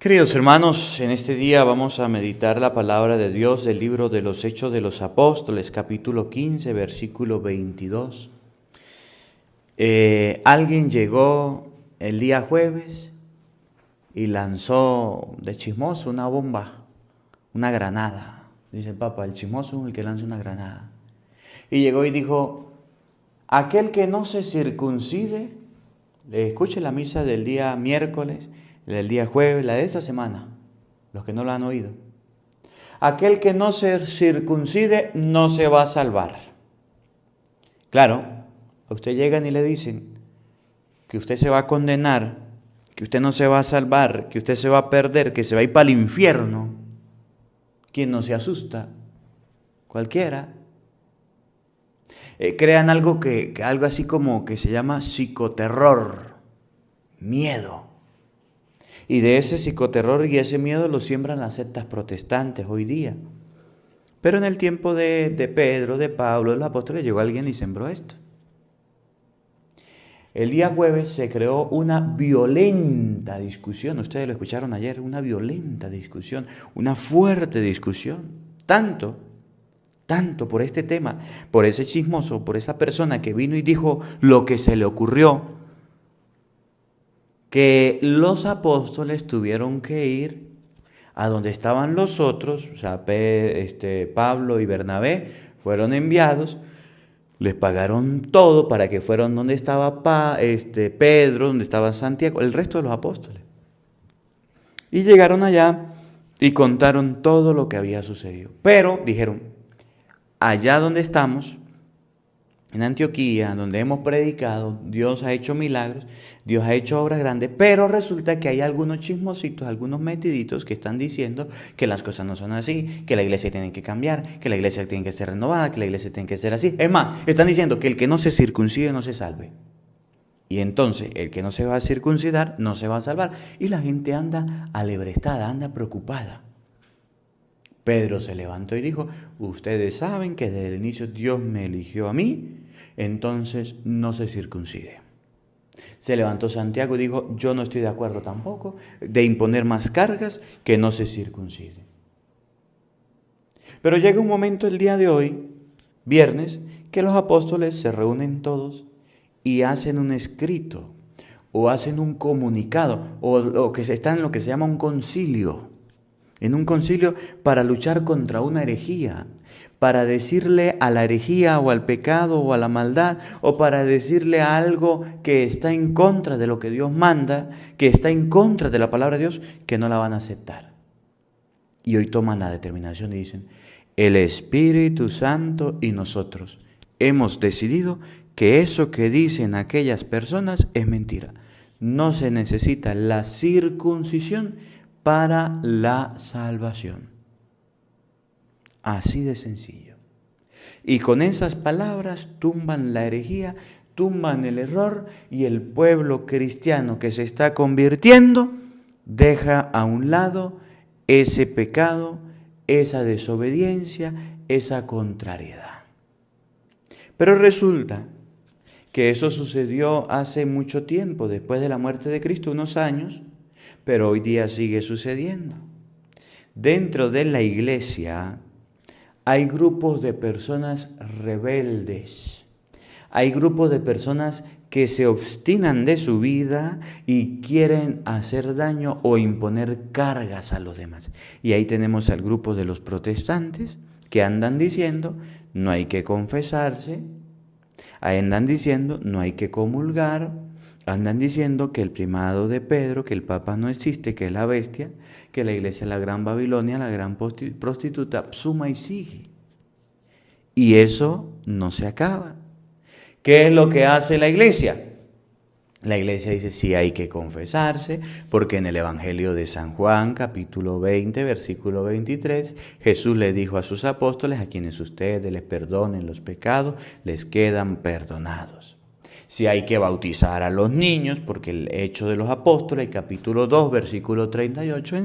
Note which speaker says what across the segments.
Speaker 1: Queridos hermanos, en este día vamos a meditar la palabra de Dios del libro de los Hechos de los Apóstoles, capítulo 15, versículo 22. Alguien llegó el día jueves y lanzó de chismoso una bomba, una granada. Dice el Papa, el chismoso es el que lanza una granada. Y llegó y dijo, aquel que no se circuncide, escuche la misa del día miércoles, el día jueves, la de esta semana, los que no lo han oído. Aquel que no se circuncide no se va a salvar. Claro, a usted llegan y le dicen que usted se va a condenar, que usted no se va a salvar, que usted se va a perder, que se va a ir para el infierno. ¿Quién no se asusta? Cualquiera. Crean algo algo así como que se llama psicoterror, miedo. Y de ese psicoterror y ese miedo lo siembran las sectas protestantes hoy día. Pero en el tiempo de Pedro, de Pablo, de los apóstoles, llegó alguien y sembró esto. El día jueves se creó una violenta discusión. Ustedes lo escucharon ayer, una violenta discusión, una fuerte discusión. Tanto por este tema, por ese chismoso, por esa persona que vino y dijo lo que se le ocurrió, que los apóstoles tuvieron que ir a donde estaban los otros, o sea, Pablo y Bernabé fueron enviados, les pagaron todo para que fueran donde estaba Pedro, donde estaba Santiago, el resto de los apóstoles. Y llegaron allá y contaron todo lo que había sucedido. Pero dijeron, allá donde estamos, en Antioquía, donde hemos predicado, Dios ha hecho milagros, Dios ha hecho obras grandes, pero resulta que hay algunos chismositos, algunos metiditos que están diciendo que las cosas no son así, que la iglesia tiene que cambiar, que la iglesia tiene que ser renovada, que la iglesia tiene que ser así. Es más, están diciendo que el que no se circuncide no se salve. Y entonces el que no se va a circuncidar no se va a salvar. Y la gente anda alebrestada, anda preocupada. Pedro se levantó y dijo, ustedes saben que desde el inicio Dios me eligió a mí, entonces no se circuncide. Se levantó Santiago y dijo, yo no estoy de acuerdo tampoco de imponer más cargas que no se circuncide. Pero llega un momento el día de hoy, viernes, que los apóstoles se reúnen todos y hacen un escrito o hacen un comunicado o que están en lo que se llama un concilio. En un concilio para luchar contra una herejía, para decirle a la herejía o al pecado o a la maldad, o para decirle a algo que está en contra de lo que Dios manda, que está en contra de la palabra de Dios, que no la van a aceptar. Y hoy toman la determinación y dicen, el Espíritu Santo y nosotros hemos decidido que eso que dicen aquellas personas es mentira. No se necesita la circuncisión para la salvación. Así de sencillo. Y con esas palabras tumban la herejía, tumban el error y el pueblo cristiano que se está convirtiendo deja a un lado ese pecado, esa desobediencia, esa contrariedad. Pero resulta que eso sucedió hace mucho tiempo, después de la muerte de Cristo, unos años, pero hoy día sigue sucediendo. Dentro de la iglesia hay grupos de personas rebeldes, hay grupos de personas que se obstinan de su vida y quieren hacer daño o imponer cargas a los demás. Y ahí tenemos al grupo de los protestantes que andan diciendo no hay que confesarse, andan diciendo no hay que comulgar, andan diciendo que el primado de Pedro, que el Papa no existe, que es la bestia, que la iglesia es la gran Babilonia, la gran prostituta, suma y sigue. Y eso no se acaba. ¿Qué es lo que hace la iglesia? La iglesia dice sí hay que confesarse, porque en el Evangelio de San Juan, capítulo 20, versículo 23, Jesús le dijo a sus apóstoles, a quienes ustedes les perdonen los pecados, les quedan perdonados. Si hay que bautizar a los niños, porque el Hecho de los Apóstoles, capítulo 2, versículo 38,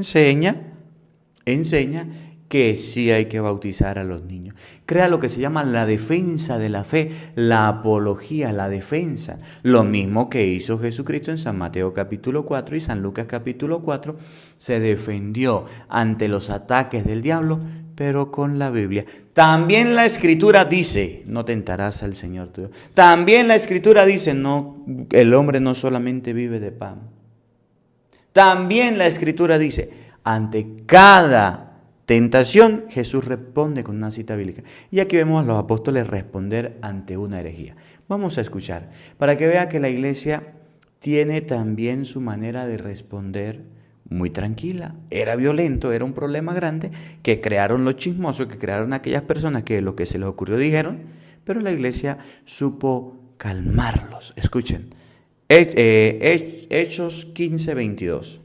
Speaker 1: enseña que sí hay que bautizar a los niños. Crea lo que se llama la defensa de la fe, la apología, la defensa. Lo mismo que hizo Jesucristo en San Mateo capítulo 4 y San Lucas capítulo 4, se defendió ante los ataques del diablo, pero con la Biblia. También la Escritura dice, no tentarás al Señor tu Dios. También la Escritura dice, no, el hombre no solamente vive de pan. También la Escritura dice, ante cada tentación, Jesús responde con una cita bíblica. Y aquí vemos a los apóstoles responder ante una herejía. Vamos a escuchar, para que vea que la iglesia tiene también su manera de responder muy tranquila. Era violento, era un problema grande que crearon los chismosos, que crearon aquellas personas que lo que se les ocurrió dijeron, pero la iglesia supo calmarlos. Escuchen, Hechos 15:22.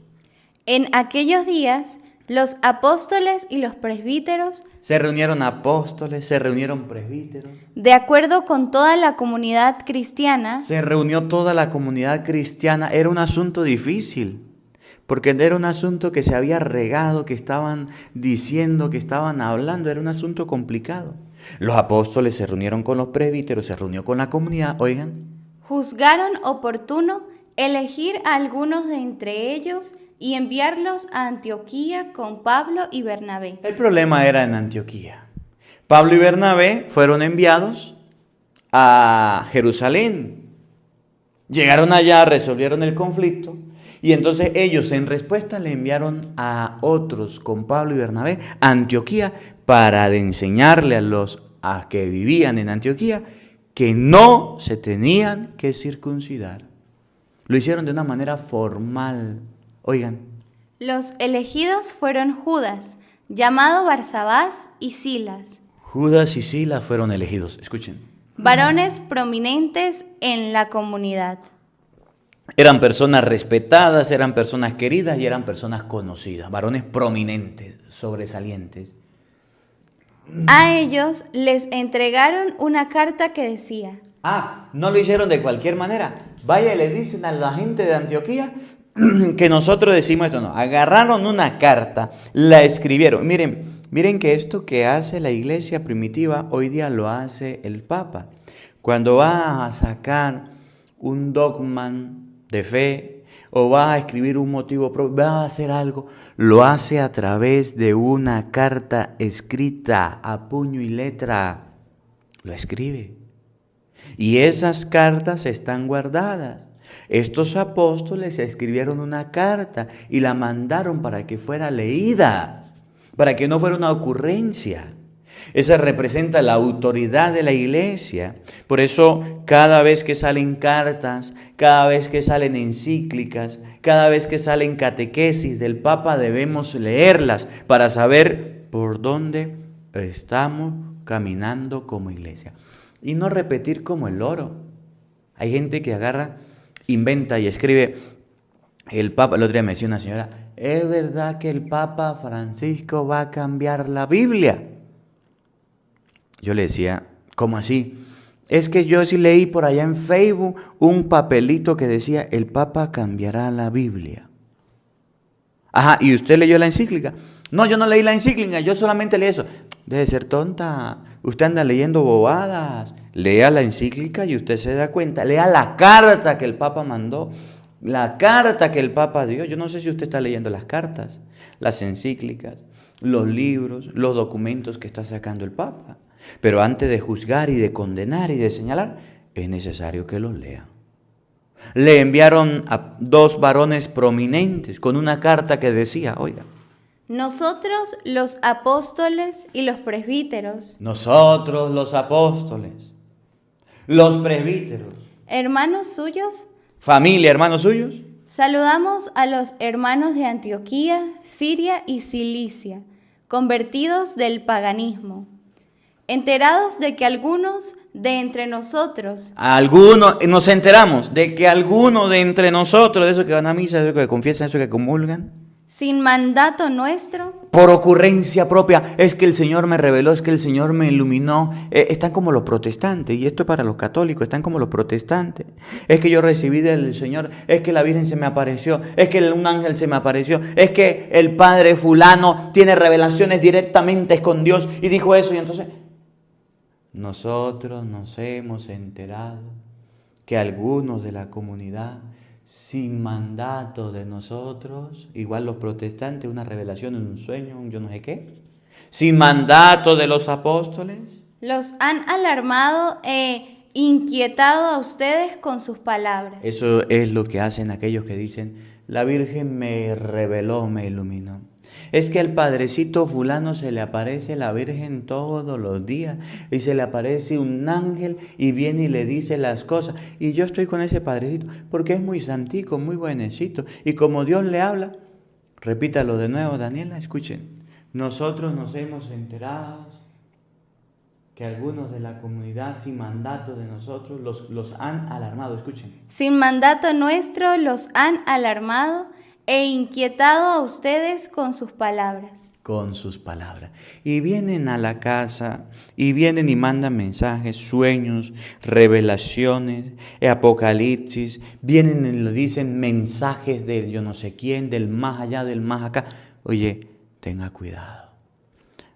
Speaker 2: En aquellos días, los apóstoles y los presbíteros
Speaker 1: Se reunieron apóstoles, se reunieron presbíteros.
Speaker 2: de acuerdo con toda la comunidad cristiana,
Speaker 1: Se reunió toda la comunidad cristiana. Era un asunto difícil, porque era un asunto que se había regado, que estaban diciendo, que estaban hablando. Era un asunto complicado. Los apóstoles se reunieron con los presbíteros, se reunió con la comunidad. Oigan,
Speaker 2: juzgaron oportuno elegir a algunos de entre ellos y enviarlos a Antioquía con Pablo y Bernabé.
Speaker 1: el problema era en Antioquía. Pablo y Bernabé fueron enviados a Jerusalén. Llegaron allá, resolvieron el conflicto y entonces ellos en respuesta le enviaron a otros con Pablo y Bernabé a Antioquía para enseñarle a los que vivían en Antioquía que no se tenían que circuncidar. Lo hicieron de una manera formal. Oigan,
Speaker 2: Los elegidos fueron Judas, llamado Barsabás, y Silas,
Speaker 1: Judas y Silas fueron elegidos. Escuchen.
Speaker 2: varones prominentes en la comunidad.
Speaker 1: Eran personas respetadas, eran personas queridas y eran personas conocidas. Varones prominentes, sobresalientes.
Speaker 2: A ellos les entregaron una carta que decía:
Speaker 1: No lo hicieron de cualquier manera. Vaya y le dicen a la gente de Antioquía que nosotros decimos esto. No, agarraron una carta, la escribieron. Miren que esto que hace la iglesia primitiva, hoy día lo hace el Papa. Cuando va a sacar un dogma de fe o va a escribir un motivo propio, va a hacer algo, lo hace a través de una carta escrita a puño y letra. Lo escribe. Y esas cartas están guardadas. Estos apóstoles escribieron una carta y la mandaron para que fuera leída, para que no fuera una ocurrencia. Esa representa la autoridad de la iglesia. Por eso, cada vez que salen cartas, cada vez que salen encíclicas, cada vez que salen catequesis del Papa, debemos leerlas para saber por dónde estamos caminando como iglesia. Y no repetir como el loro. Hay gente que agarra, inventa y escribe. El Papa, el otro día me decía una señora, ¿es verdad que el Papa Francisco va a cambiar la Biblia? Yo le decía, ¿cómo así? Es que yo sí leí por allá en Facebook un papelito que decía, el Papa cambiará la Biblia. Ajá, ¿y usted leyó la encíclica? No, yo no leí la encíclica, yo solamente leí eso. Debe ser tonta, usted anda leyendo bobadas. Lea la encíclica y usted se da cuenta. Lea la carta que el Papa mandó, la carta que el Papa dio. Yo no sé si usted está leyendo las cartas, las encíclicas, los libros, los documentos que está sacando el Papa. Pero antes de juzgar y de condenar y de señalar, es necesario que los lea. Le enviaron a 2 varones prominentes con una carta que decía, oiga,
Speaker 2: nosotros los apóstoles y los presbíteros,
Speaker 1: nosotros los apóstoles, los presbíteros,
Speaker 2: hermanos suyos,
Speaker 1: familia, hermanos suyos,
Speaker 2: saludamos a los hermanos de Antioquía, Siria y Cilicia, convertidos del paganismo, enterados de que algunos de entre nosotros,
Speaker 1: nos enteramos de que algunos de entre nosotros, de esos que van a misa, de esos que confiesan, de esos que comulgan,
Speaker 2: sin mandato nuestro,
Speaker 1: por ocurrencia propia, es que el Señor me reveló, es que el Señor me iluminó. Están como los protestantes, y esto es para los católicos, están como los protestantes. Es que yo recibí del Señor, es que la Virgen se me apareció, es que un ángel se me apareció, es que el Padre fulano tiene revelaciones directamente con Dios y dijo eso. Y entonces nosotros nos hemos enterado que algunos de la comunidad, sin mandato de nosotros, igual los protestantes, una revelación, un sueño, un yo no sé qué, sin mandato de los apóstoles,
Speaker 2: los han alarmado e inquietado a ustedes con sus palabras.
Speaker 1: Eso es lo que hacen aquellos que dicen, la Virgen me reveló, me iluminó. Es que al padrecito fulano se le aparece la Virgen todos los días y se le aparece un ángel y viene y le dice las cosas. Y yo estoy con ese padrecito porque es muy santico, muy buenecito. Y como Dios le habla, repítalo de nuevo, Daniela, escuchen. Nosotros nos hemos enterado que algunos de la comunidad sin mandato de nosotros los han alarmado, escuchen.
Speaker 2: Sin mandato nuestro los han alarmado e inquietado a ustedes con sus palabras.
Speaker 1: Con sus palabras. Y vienen a la casa, y vienen y mandan mensajes, sueños, revelaciones, apocalipsis, vienen y lo dicen mensajes de yo no sé quién, del más allá, del más acá. Oye, tenga cuidado.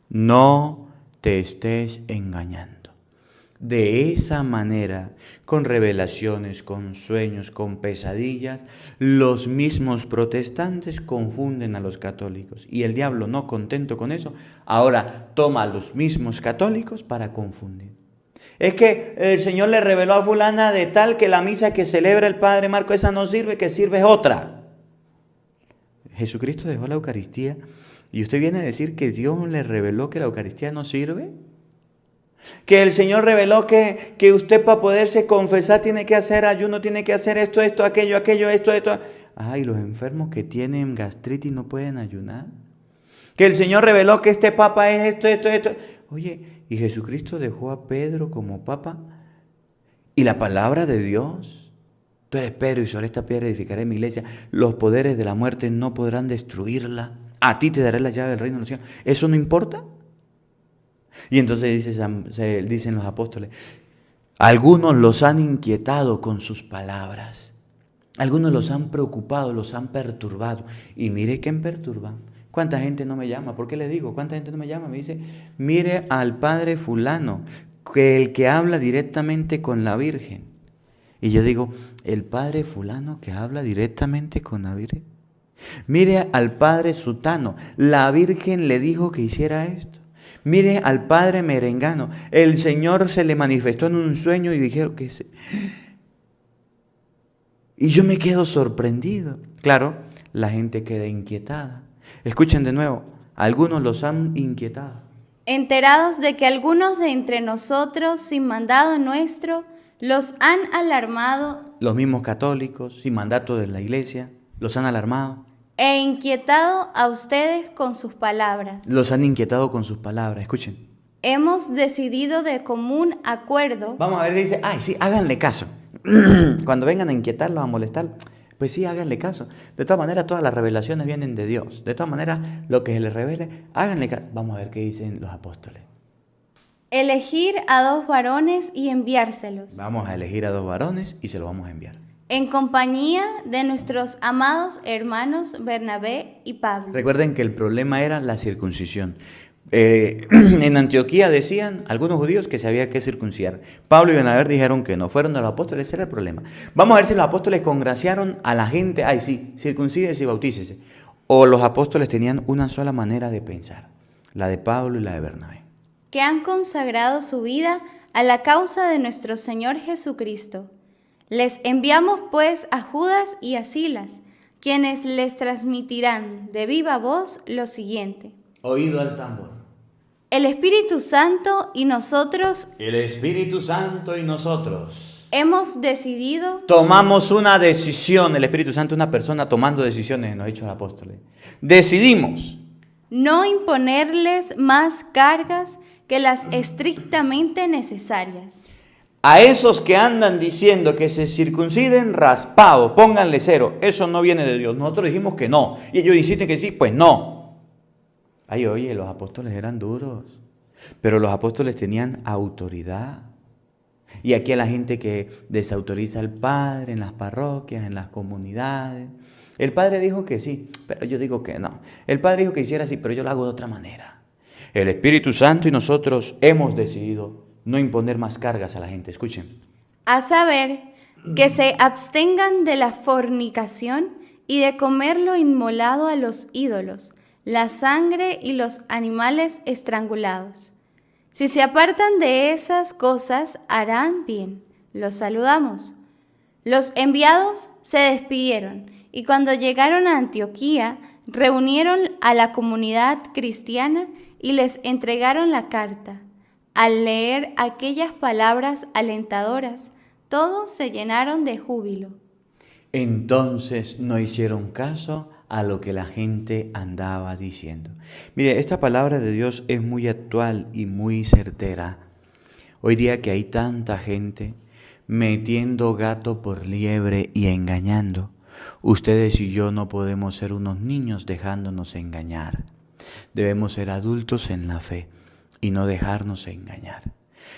Speaker 1: No te estés engañando. De esa manera, con revelaciones, con sueños, con pesadillas, los mismos protestantes confunden a los católicos. Y el diablo, no contento con eso, ahora toma a los mismos católicos para confundir. Es que el Señor le reveló a fulana de tal que la misa que celebra el Padre Marco, esa no sirve, que sirve otra. Jesucristo dejó la Eucaristía y usted viene a decir que Dios le reveló que la Eucaristía no sirve. Que el Señor reveló que usted para poderse confesar tiene que hacer ayuno, tiene que hacer esto, aquello, esto. Ay, los enfermos que tienen gastritis no pueden ayunar. Que el Señor reveló que este papa es esto. Oye, y Jesucristo dejó a Pedro como papa. Y la palabra de Dios, tú eres Pedro y sobre esta piedra edificaré mi iglesia. Los poderes de la muerte no podrán destruirla. A ti te daré la llave del reino de los cielos. ¿Eso no importa? Y entonces dicen los apóstoles, algunos los han inquietado con sus palabras, algunos los han preocupado, los han perturbado. Y mire quién perturba. ¿Cuánta gente no me llama? ¿Por qué le digo? ¿Cuánta gente no me llama? Me dice, mire al padre fulano, que el que habla directamente con la Virgen. Y yo digo, el padre fulano que habla directamente con la Virgen. Mire al padre sutano, la Virgen le dijo que hiciera esto. Mire al padre merengano, el Señor se le manifestó en un sueño y dijeron que se... Y yo me quedo sorprendido. Claro, la gente queda inquietada. Escuchen de nuevo, algunos los han inquietado.
Speaker 2: Enterados de que algunos de entre nosotros, sin mandado nuestro, los han alarmado.
Speaker 1: Los mismos católicos, sin mandato de la iglesia, los han alarmado.
Speaker 2: E inquietado a ustedes con sus palabras.
Speaker 1: Los han inquietado con sus palabras, escuchen.
Speaker 2: Hemos decidido de común acuerdo.
Speaker 1: Vamos a ver, dice, ay, sí, háganle caso. Cuando vengan a inquietarlos, a molestar, pues sí, háganle caso. De todas maneras, todas las revelaciones vienen de Dios. De todas maneras, lo que se les revele, háganle caso. Vamos a ver qué dicen los apóstoles.
Speaker 2: Elegir a 2 varones y enviárselos.
Speaker 1: Vamos a elegir a 2 varones y se los vamos a enviar.
Speaker 2: En compañía de nuestros amados hermanos Bernabé y Pablo.
Speaker 1: Recuerden que el problema era la circuncisión. En Antioquía decían algunos judíos que se había que circuncidar. Pablo y Bernabé dijeron que no, fueron de los apóstoles, ese era el problema. Vamos a ver si los apóstoles congraciaron a la gente, ay sí, circuncídese y bautícese. O los apóstoles tenían una sola manera de pensar, la de Pablo y la de Bernabé.
Speaker 2: Que han consagrado su vida a la causa de nuestro Señor Jesucristo. Les enviamos pues a Judas y a Silas, quienes les transmitirán de viva voz lo siguiente.
Speaker 1: Oído al tambor.
Speaker 2: El Espíritu Santo y nosotros.
Speaker 1: El Espíritu Santo y nosotros.
Speaker 2: Hemos decidido.
Speaker 1: Tomamos una decisión. El Espíritu Santo es una persona tomando decisiones, nos ha dicho los apóstoles. Decidimos.
Speaker 2: No imponerles más cargas que las estrictamente necesarias.
Speaker 1: A esos que andan diciendo que se circunciden, raspado, pónganle 0. Eso no viene de Dios. Nosotros dijimos que no. Y ellos insisten que sí, pues no. Ay, oye, los apóstoles eran duros, pero los apóstoles tenían autoridad. Y aquí a la gente que desautoriza al Padre en las parroquias, en las comunidades. El Padre dijo que sí, pero yo digo que no. El Padre dijo que hiciera así, pero yo lo hago de otra manera. El Espíritu Santo y nosotros hemos decidido no imponer más cargas a la gente. Escuchen.
Speaker 2: A saber, que se abstengan de la fornicación y de comer lo inmolado a los ídolos, la sangre y los animales estrangulados. Si se apartan de esas cosas, harán bien. Los saludamos. Los enviados se despidieron y cuando llegaron a Antioquía, reunieron a la comunidad cristiana y les entregaron la carta. Al leer aquellas palabras alentadoras, todos se llenaron de júbilo.
Speaker 1: Entonces no hicieron caso a lo que la gente andaba diciendo. Mire, esta palabra de Dios es muy actual y muy certera. Hoy día que hay tanta gente metiendo gato por liebre y engañando, ustedes y yo no podemos ser unos niños dejándonos engañar. Debemos ser adultos en la fe y no dejarnos engañar.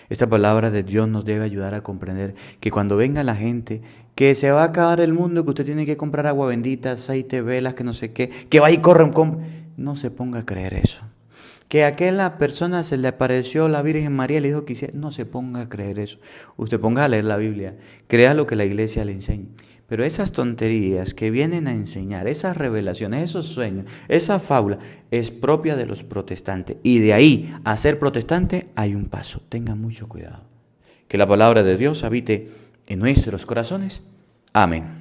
Speaker 1: Esta palabra de Dios nos debe ayudar a comprender que cuando venga la gente, que se va a acabar el mundo, que usted tiene que comprar agua bendita, aceite, velas, que no sé qué, que va y corre, no se ponga a creer eso. Que a aquella persona se le apareció la Virgen María y le dijo que hiciera, no se ponga a creer eso. Usted ponga a leer la Biblia, crea lo que la iglesia le enseña. Pero esas tonterías que vienen a enseñar, esas revelaciones, esos sueños, esa fábula, es propia de los protestantes. Y de ahí a ser protestante hay un paso. Tengan mucho cuidado. Que la palabra de Dios habite en nuestros corazones. Amén.